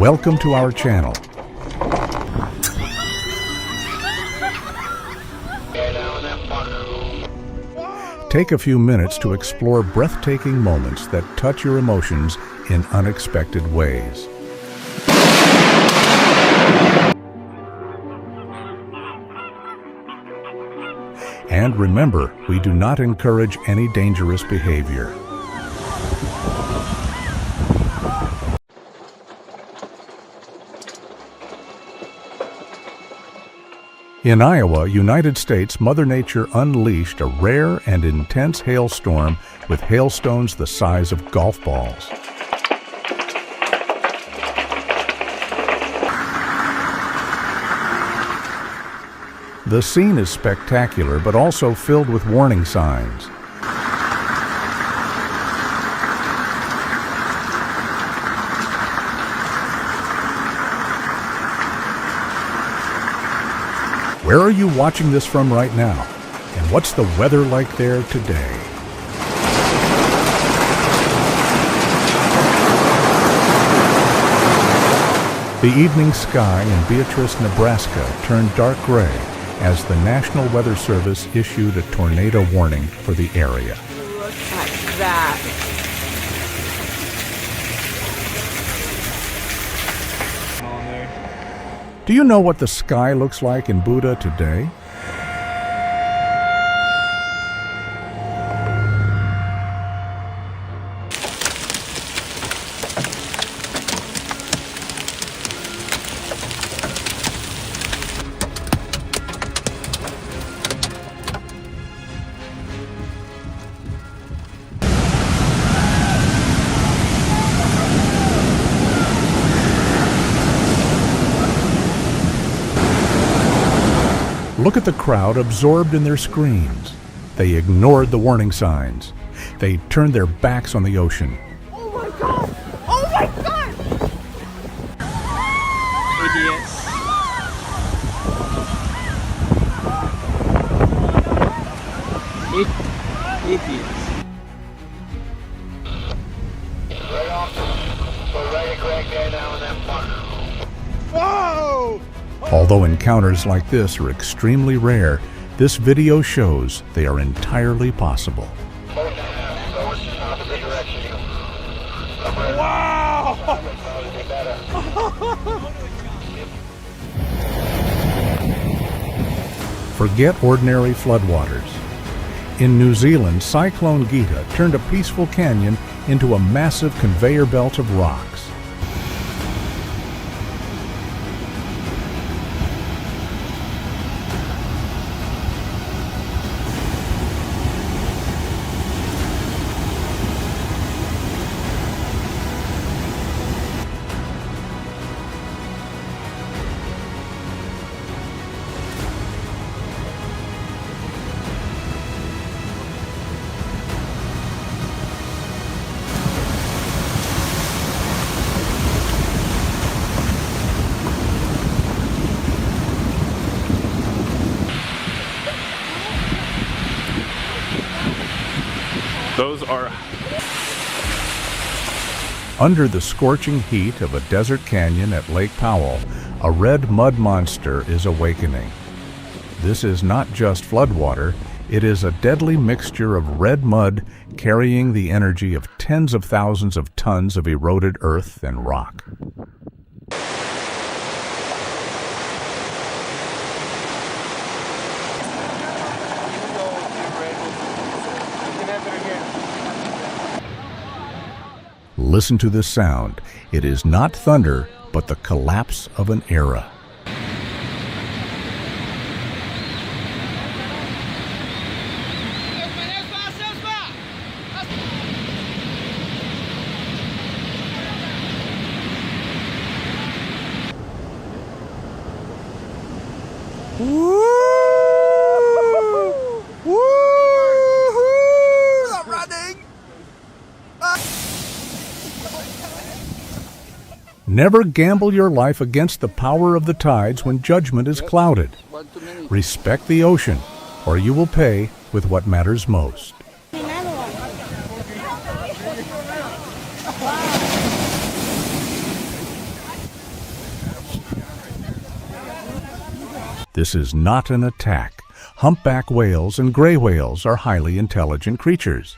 Welcome to our channel. Take a few minutes to explore breathtaking moments that touch your emotions in unexpected ways. And remember, we do not encourage any dangerous behavior. In Iowa, United States, Mother Nature unleashed a rare and intense hailstorm with hailstones the size of golf balls. The scene is spectacular, but also filled with warning signs. Where are you watching this from right now? And what's the weather like there today? The evening sky in Beatrice, Nebraska turned dark gray as the National Weather Service issued a tornado warning for the area. Look at that. Do you know what the sky looks like in Buda today? Look at the crowd absorbed in their screens. They ignored the warning signs. They turned their backs on the ocean. Oh my God! Oh my God! Idiots. Idiots. Whoa! Although encounters like this are extremely rare, this video shows they are entirely possible. Wow! Forget ordinary floodwaters. In New Zealand, Cyclone Gita turned a peaceful canyon into a massive conveyor belt of rocks. Those are... Under the scorching heat of a desert canyon at Lake Powell, a red mud monster is awakening. This is not just floodwater, it is a deadly mixture of red mud carrying the energy of tens of thousands of tons of eroded earth and rock. Listen to this sound. It is not thunder, but the collapse of an era. Never gamble your life against the power of the tides when judgment is clouded. Respect the ocean, or you will pay with what matters most. This is not an attack. Humpback whales and gray whales are highly intelligent creatures.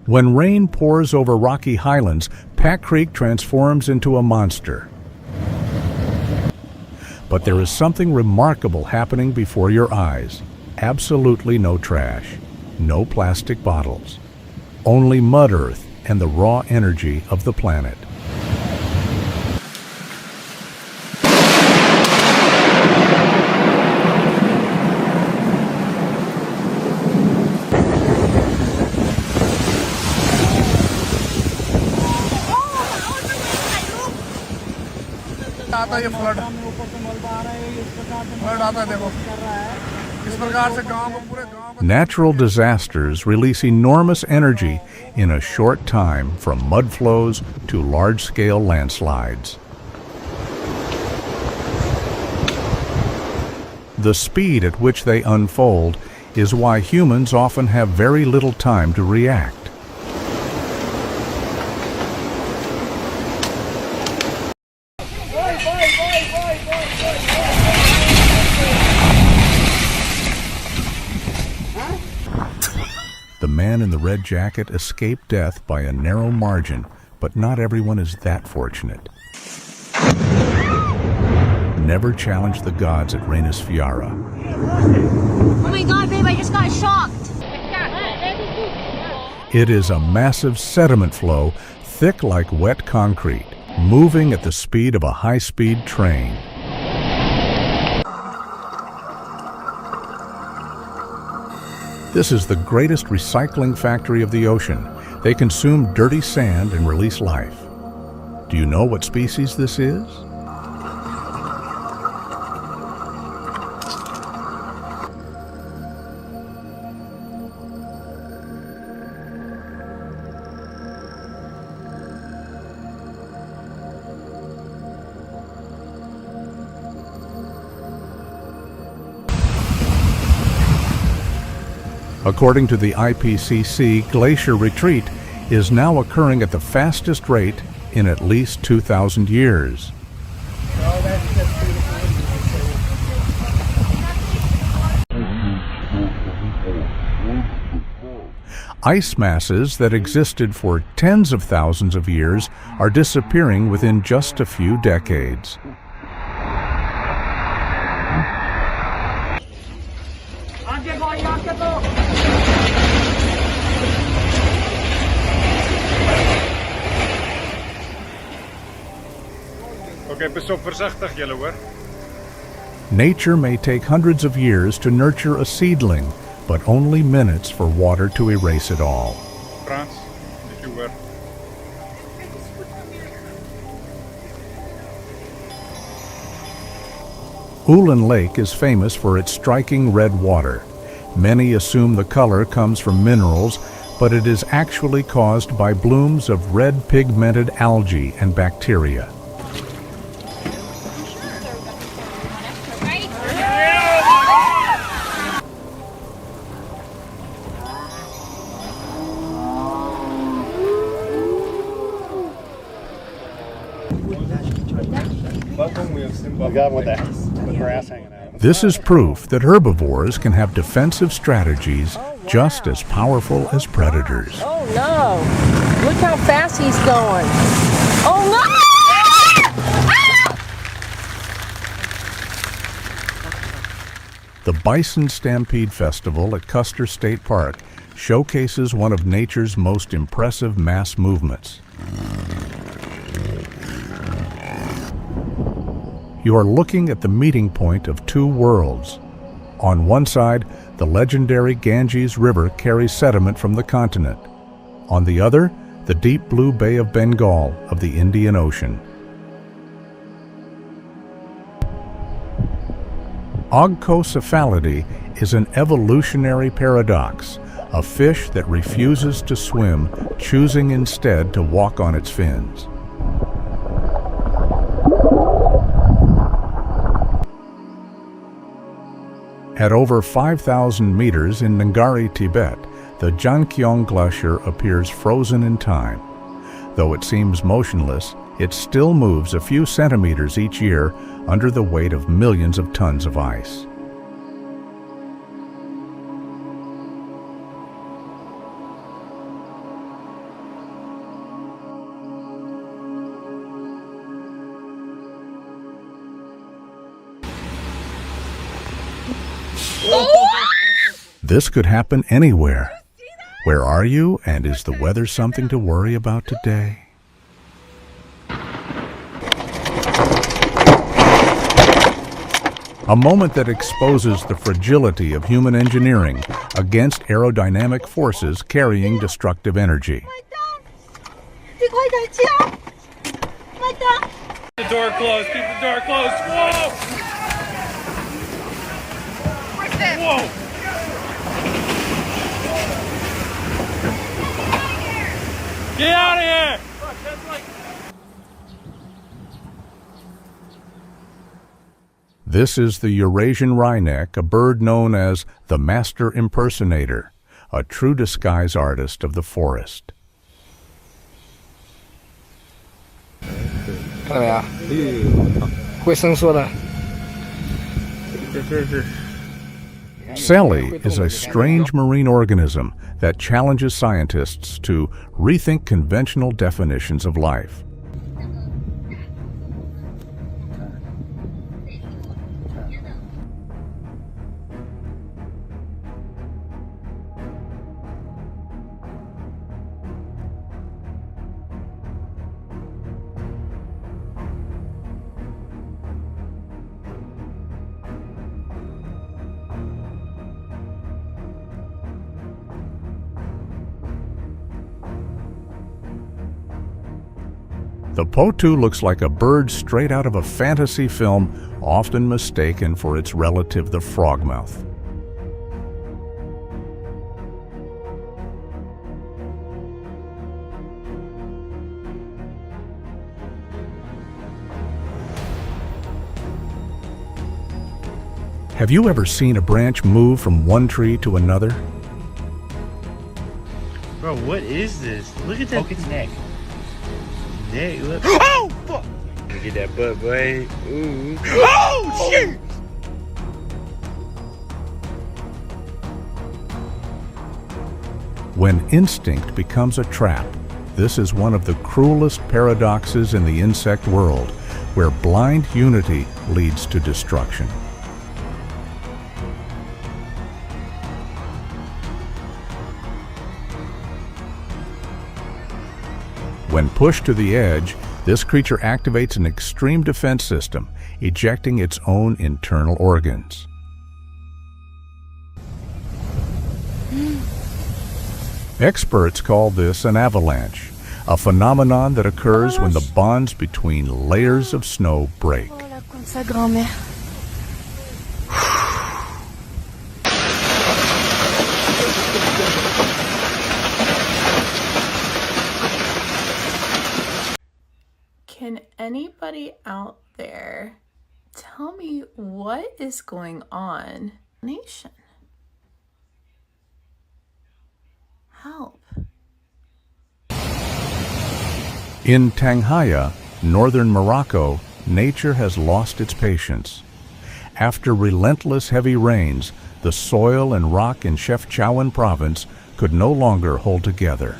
When rain pours over rocky highlands, Pack Creek transforms into a monster. But there is something remarkable happening before your eyes. Absolutely no trash, no plastic bottles, only mud earth and the raw energy of the planet. आता है ये flood आता है देखो इस प्रकार से गांव को पूरे गांव को Natural disasters release enormous energy in a short time, from mud flows to large-scale landslides. The speed at which they unfold is why humans often have very little time to react. The man in the red jacket escaped death by a narrow margin, but not everyone is that fortunate. Never challenge the gods at Reynes Fiara. Oh my god, babe, I just got shocked. It is a massive sediment flow, thick like wet concrete, moving at the speed of a high-speed train. This is the greatest recycling factory of the ocean. They consume dirty sand and release life. Do you know what species this is? According to the IPCC, glacier retreat is now occurring at the fastest rate in at least 2,000 years. Ice masses that existed for tens of thousands of years are disappearing within just a few decades. Okay, pas op, voorzichtig julle hoor. Nature may take hundreds of years to nurture a seedling, but only minutes for water to erase it all. Frans, did you hoor? Ulen Lake is famous for its striking red water. Many assume the color comes from minerals, but it is actually caused by blooms of red pigmented algae and bacteria. This is proof that herbivores can have defensive strategies just as powerful as predators. Oh no! Look how fast he's going. Oh no! The Bison Stampede Festival at Custer State Park showcases one of nature's most impressive mass movements. You are looking at the meeting point of two worlds. On one side, the legendary Ganges River carries sediment from the continent. On the other, the deep blue Bay of Bengal of the Indian Ocean. Ogcocephality is an evolutionary paradox, a fish that refuses to swim, choosing instead to walk on its fins. At over 5,000 meters in Ningari, Tibet, the Jankyong Glacier appears frozen in time. Though it seems motionless, it still moves a few centimeters each year under the weight of millions of tons of ice. This could happen anywhere. Where are you, and is the weather something to worry about today? A moment that exposes the fragility of human engineering against aerodynamic forces carrying destructive energy. The door closed. Keep the door closed. Whoa! Whoa! Get out of here! This is the Eurasian wryneck, a bird known as the master impersonator, a true disguise artist of the forest. 看到没有？会伸缩的。 Sally is a strange marine organism that challenges scientists to rethink conventional definitions of life. The potu looks like a bird straight out of a fantasy film, often mistaken for its relative, the frogmouth. Have you ever seen a branch move from one tree to another? Bro, what is this? Look at that neck. Look. Oh, fuck! Look at that butt, boy. Ooh. Oh, shit! When instinct becomes a trap, this is one of the cruelest paradoxes in the insect world, where blind unity leads to destruction. When pushed to the edge, this creature activates an extreme defense system, ejecting its own internal organs. Experts call this an avalanche, a phenomenon that occurs when the bonds between layers of snow break. Can anybody out there tell me what is going on? Nation. Help. In Tanghaya, northern Morocco, nature has lost its patience. After relentless heavy rains, the soil and rock in Chefchaouen province could no longer hold together.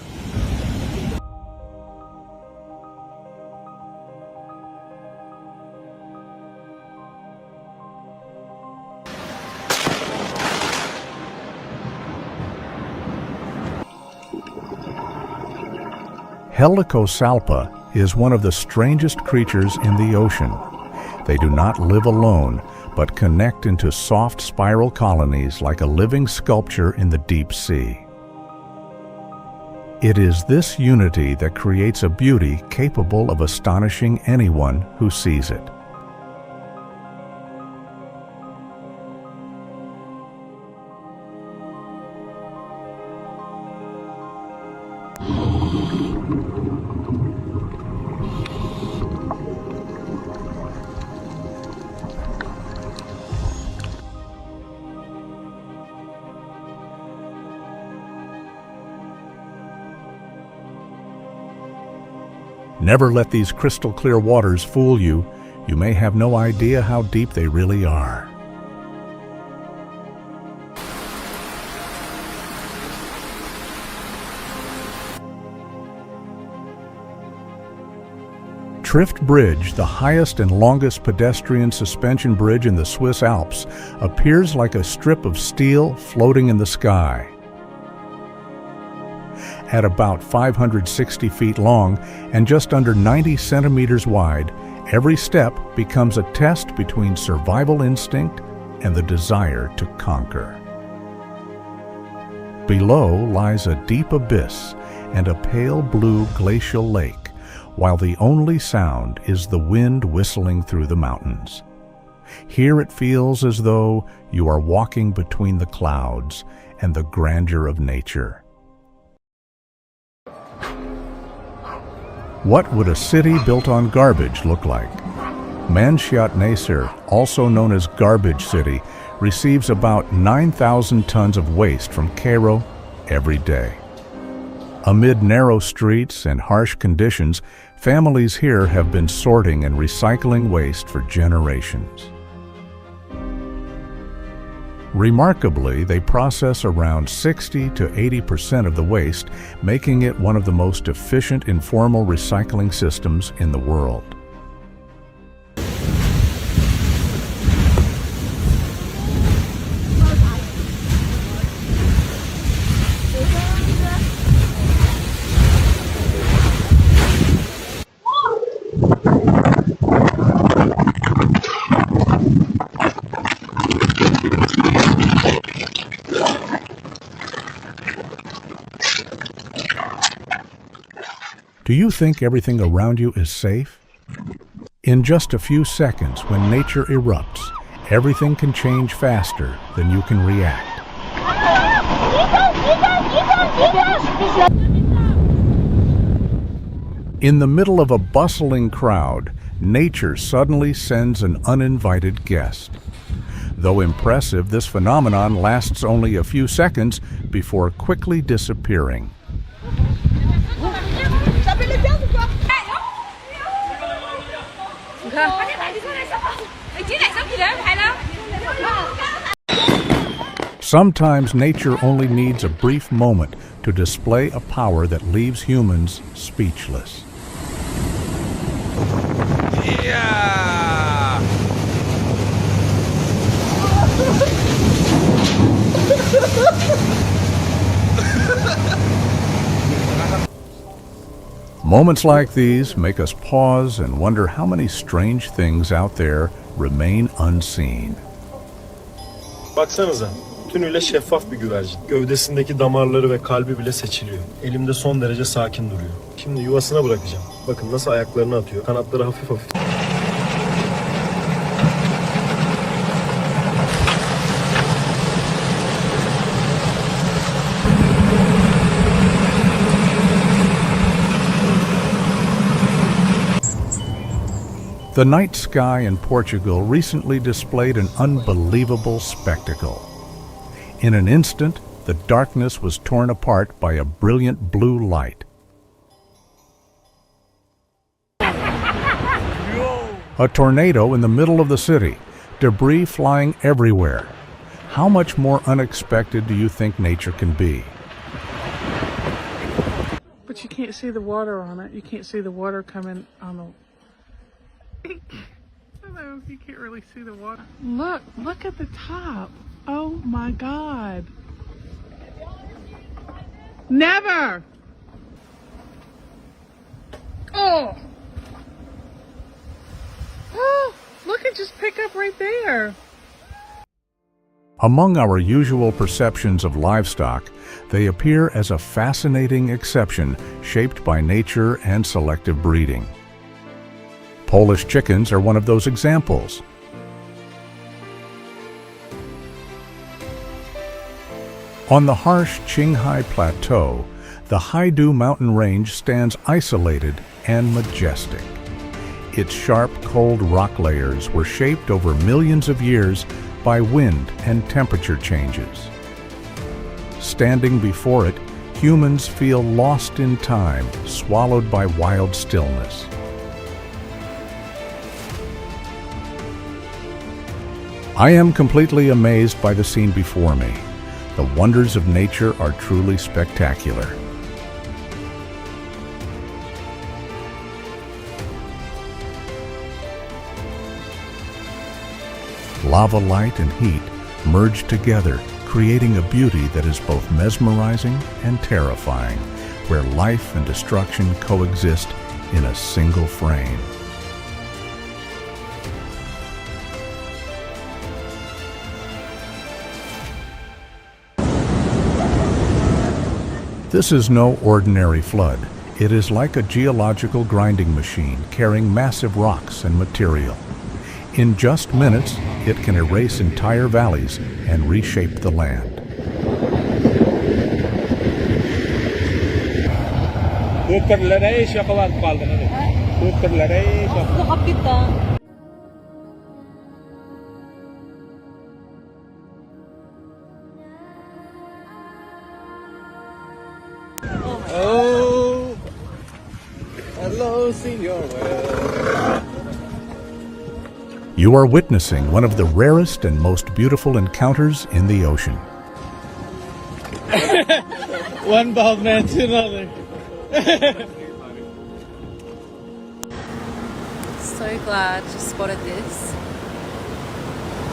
Helicosalpa is one of the strangest creatures in the ocean. They do not live alone, but connect into soft spiral colonies like a living sculpture in the deep sea. It is this unity that creates a beauty capable of astonishing anyone who sees it. Never let these crystal clear waters fool you. You may have no idea how deep they really are. Trift Bridge, the highest and longest pedestrian suspension bridge in the Swiss Alps, appears like a strip of steel floating in the sky. At about 560 feet long and just under 90 centimeters wide, every step becomes a test between survival instinct and the desire to conquer. Below lies a deep abyss and a pale blue glacial lake, while the only sound is the wind whistling through the mountains. Here it feels as though you are walking between the clouds and the grandeur of nature. What would a city built on garbage look like? Manshiyat Nasir, also known as Garbage City, receives about 9,000 tons of waste from Cairo every day. Amid narrow streets and harsh conditions, families here have been sorting and recycling waste for generations. Remarkably, they process around 60 to 80% of the waste, making it one of the most efficient informal recycling systems in the world. Do you think everything around you is safe? In just a few seconds, when nature erupts, everything can change faster than you can react. In the middle of a bustling crowd, nature suddenly sends an uninvited guest. Though impressive, this phenomenon lasts only a few seconds before quickly disappearing. Sometimes nature only needs a brief moment to display a power that leaves humans speechless. Yeah! Moments like these make us pause and wonder how many strange things out there remain unseen. Baksanıza, tümüyle şeffaf bir güvercin. Gövdesindeki damarları ve kalbi bile seçiliyor. Elimde son derece sakin duruyor. Şimdi yuvasına bırakacağım. Bakın nasıl ayaklarını atıyor. Kanatları hafif hafif. The night sky in Portugal recently displayed an unbelievable spectacle. In an instant, the darkness was torn apart by a brilliant blue light. A tornado in the middle of the city, debris flying everywhere. How much more unexpected do you think nature can be? But you can't see the water on it. You can't see the water coming on the... I don't know if you can't really see the water. Look at the top. Oh my God. Never! Oh! Oh, look, it just picked up right there. Among our usual perceptions of livestock, they appear as a fascinating exception shaped by nature and selective breeding. Polish chickens are one of those examples. On the harsh Qinghai Plateau, the Haidu mountain range stands isolated and majestic. Its sharp, cold rock layers were shaped over millions of years by wind and temperature changes. Standing before it, humans feel lost in time, swallowed by wild stillness. I am completely amazed by the scene before me. The wonders of nature are truly spectacular. Lava light and heat merge together, creating a beauty that is both mesmerizing and terrifying, where life and destruction coexist in a single frame. This is no ordinary flood. It is like a geological grinding machine carrying massive rocks and material. In just minutes, it can erase entire valleys and reshape the land. Oh, hello, senor. You are witnessing one of the rarest and most beautiful encounters in the ocean. One bald man to another. So glad you spotted this.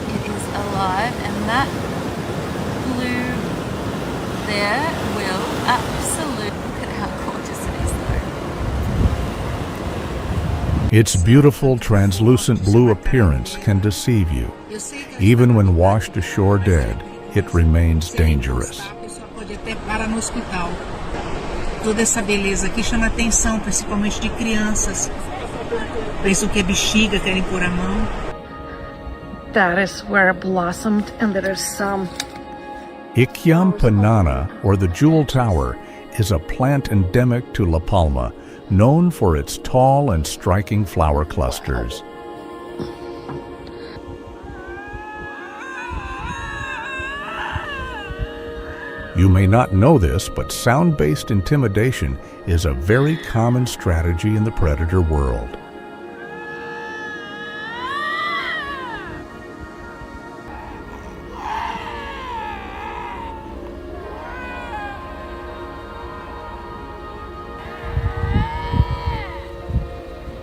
It is alive, and that blue there will absolutely, look at how gorgeous it is though. Its beautiful translucent blue appearance can deceive you. Even when washed ashore dead, it remains dangerous. Toda essa beleza aqui chama atenção, principalmente de crianças. Pensam que é bexiga, querem pôr a mão. That is where it blossomed, and there is some. Iquiampanana, or the Jewel Tower, is a plant endemic to La Palma, known for its tall and striking flower clusters. You may not know this, but sound-based intimidation is a very common strategy in the predator world.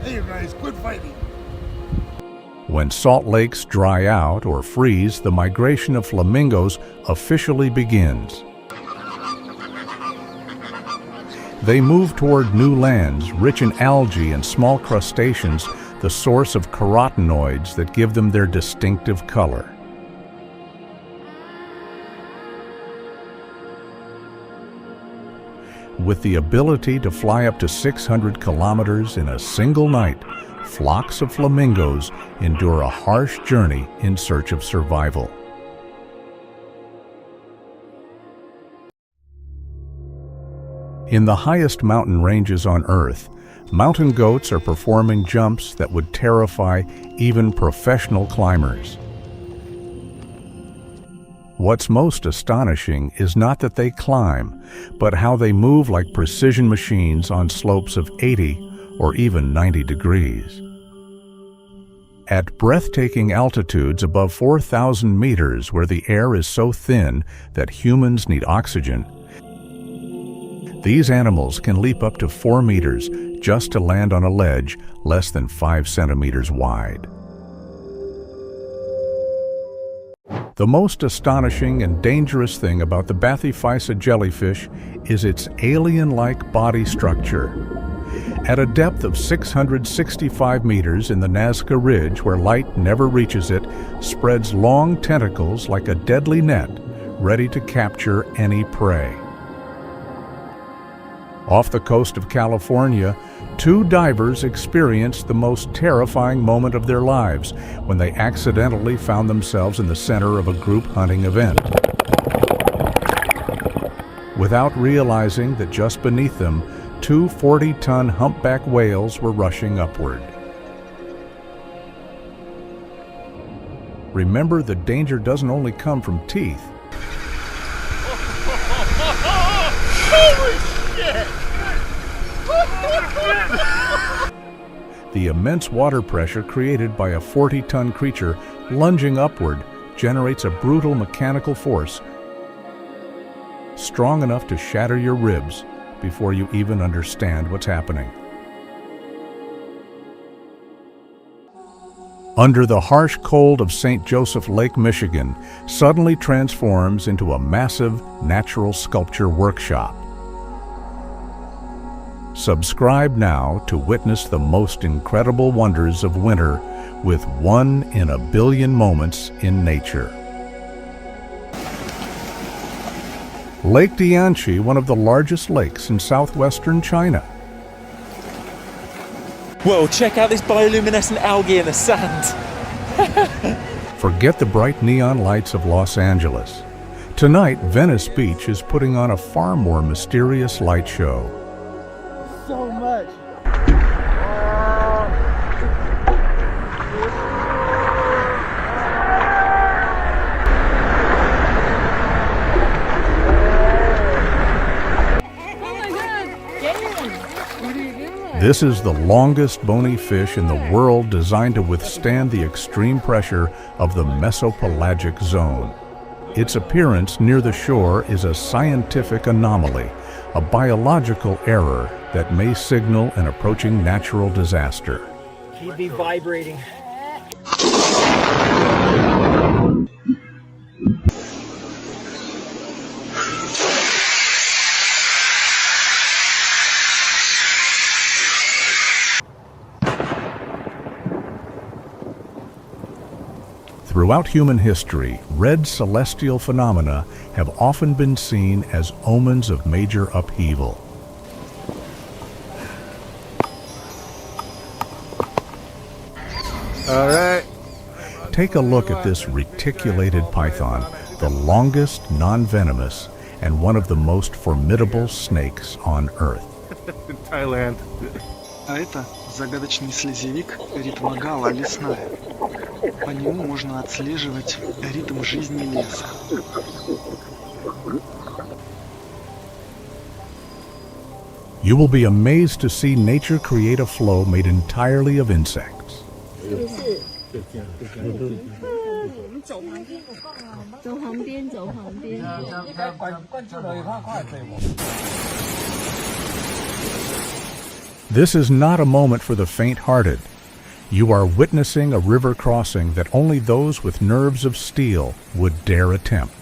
Hey guys, good fighting. When salt lakes dry out or freeze, the migration of flamingos officially begins. They move toward new lands, rich in algae and small crustaceans, the source of carotenoids that give them their distinctive color. With the ability to fly up to 600 kilometers in a single night, flocks of flamingos endure a harsh journey in search of survival. In the highest mountain ranges on Earth, mountain goats are performing jumps that would terrify even professional climbers. What's most astonishing is not that they climb, but how they move like precision machines on slopes of 80 or even 90 degrees. At breathtaking altitudes above 4,000 meters, where the air is so thin that humans need oxygen, these animals can leap up to 4 meters just to land on a ledge less than 5 centimeters wide. The most astonishing and dangerous thing about the Bathyphysa jellyfish is its alien-like body structure. At a depth of 665 meters in the Nazca Ridge, where light never reaches it, spreads long tentacles like a deadly net, ready to capture any prey. Off the coast of California, 2 divers experienced the most terrifying moment of their lives when they accidentally found themselves in the center of a group hunting event. Without realizing that just beneath them, 2 40-ton humpback whales were rushing upward. Remember, the danger doesn't only come from teeth. The immense water pressure created by a 40-ton creature lunging upward generates a brutal mechanical force strong enough to shatter your ribs before you even understand what's happening. Under the harsh cold of St. Joseph Lake, Michigan, suddenly transforms into a massive natural sculpture workshop. Subscribe now to witness the most incredible wonders of winter with 1 in a billion moments in nature. Lake Dianchi, one of the largest lakes in southwestern China. Whoa, check out this bioluminescent algae in the sand. Forget the bright neon lights of Los Angeles. Tonight, Venice Beach is putting on a far more mysterious light show. So much. This is the longest bony fish in the world, designed to withstand the extreme pressure of the mesopelagic zone. Its appearance near the shore is a scientific anomaly, a biological error that may signal an approaching natural disaster. Keep me vibrating. Throughout human history, red celestial phenomena have often been seen as omens of major upheaval. All right. Take a look at this reticulated python, the longest non-venomous and one of the most formidable snakes on Earth. Thailand. А это загадочный слизевик ритмогала лесная. По нему можно отслеживать ритм жизни леса. You will be amazed to see nature create a flow made entirely of insects. This is not a moment for the faint-hearted. You are witnessing a river crossing that only those with nerves of steel would dare attempt.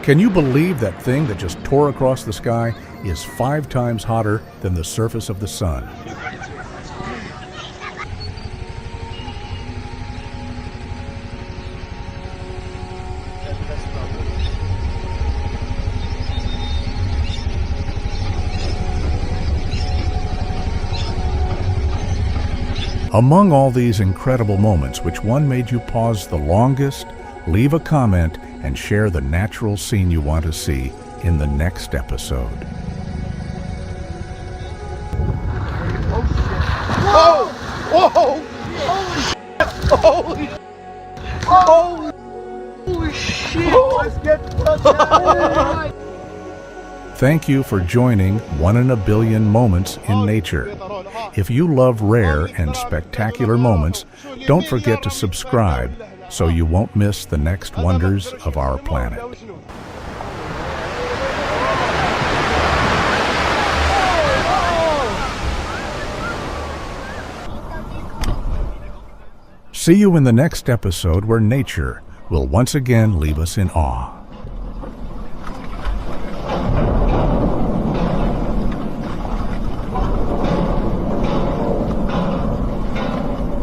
Can you believe that thing that just tore across the sky is 5 times hotter than the surface of the sun? Among all these incredible moments, which one made you pause the longest? Leave a comment and share the natural scene you want to see in the next episode. Oh! Whoa! Holy shit! Holy! Holy shit! Let's get Thank you for joining 1 in a billion moments in nature. If you love rare and spectacular moments, don't forget to subscribe so you won't miss the next wonders of our planet. See you in the next episode where nature, will once again leave us in awe.